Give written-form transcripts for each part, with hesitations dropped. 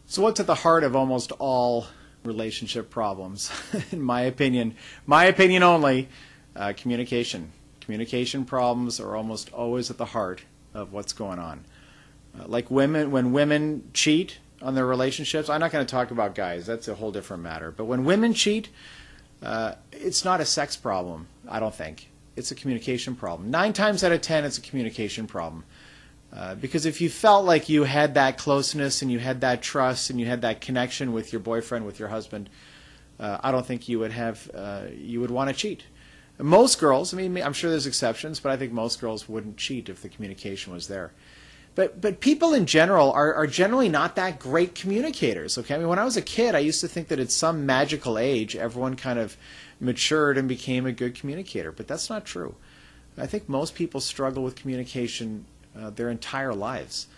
So what's at the heart of almost all relationship problems? In my opinion only, communication. Communication problems are almost always at the heart of what's going on. Like women, when women cheat on their relationships, I'm not going to talk about guys, that's a whole different matter. But when women cheat, it's not a sex problem, I don't think. It's a communication problem. 9 times out of 10, it's a communication problem. Because if you felt like you had that closeness and you had that trust and you had that connection with your boyfriend, with your husband, I don't think you would want to cheat. Most girls, I mean, I'm sure there's exceptions, but I think most girls wouldn't cheat if the communication was there. But people in general are generally not that great communicators. Okay, I mean, when I was a kid, I used to think that at some magical age, everyone kind of matured and became a good communicator, but that's not true. I think most people struggle with communication their entire lives.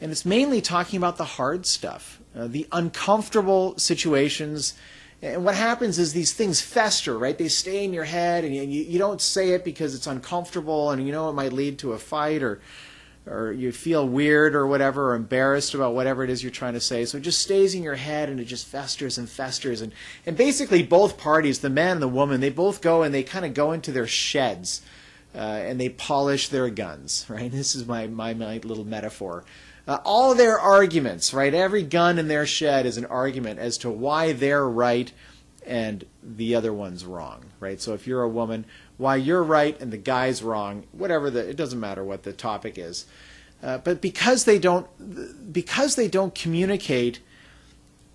And it's mainly talking about the hard stuff, the uncomfortable situations. And what happens is these things fester, right? They stay in your head, and you don't say it because it's uncomfortable, and you know it might lead to a fight, or you feel weird or whatever, or embarrassed about whatever it is you're trying to say. So it just stays in your head, and it just festers and festers. And basically both parties, the man and the woman, they both go and they kind of go into their sheds. And they polish their guns, right? This is my little metaphor. All their arguments, right? Every gun in their shed is an argument as to why they're right and the other one's wrong, right? So if you're a woman, why you're right and the guy's wrong, whatever it doesn't matter what the topic is. But because they don't communicate,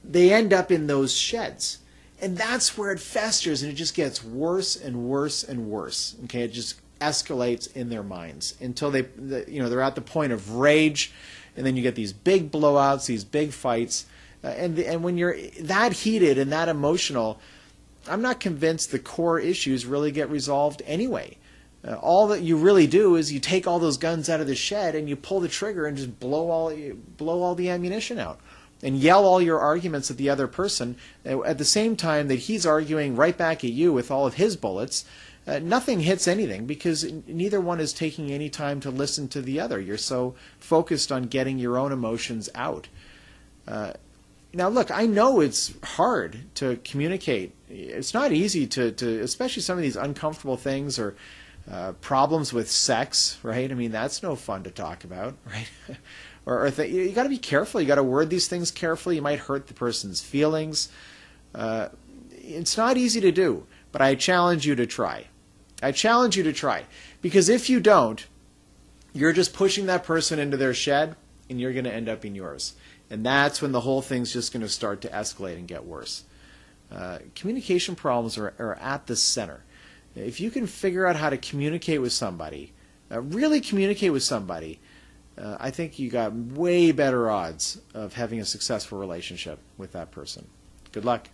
they end up in those sheds. And that's where it festers, and it just gets worse and worse and worse. Okay, it just escalates in their minds until they're at the point of rage, and then you get these big blowouts, these big fights, and when you're that heated and that emotional, I'm not convinced the core issues really get resolved anyway. All that you really do is you take all those guns out of the shed and you pull the trigger and just blow all the ammunition out and yell all your arguments at the other person at the same time that he's arguing right back at you with all of his bullets. Nothing hits anything because neither one is taking any time to listen to the other. You're so focused on getting your own emotions out. Now look, I know it's hard to communicate. It's not easy to especially some of these uncomfortable things or problems with sex, right? I mean, that's no fun to talk about, right? You got to be careful. You got to word these things carefully. You might hurt the person's feelings. It's not easy to do, but I challenge you to try. I challenge you to try, because if you don't, you're just pushing that person into their shed, and you're going to end up in yours. And that's when the whole thing's just going to start to escalate and get worse. Communication problems are at the center. If you can figure out how to communicate with somebody, really communicate with somebody, I think you got way better odds of having a successful relationship with that person. Good luck.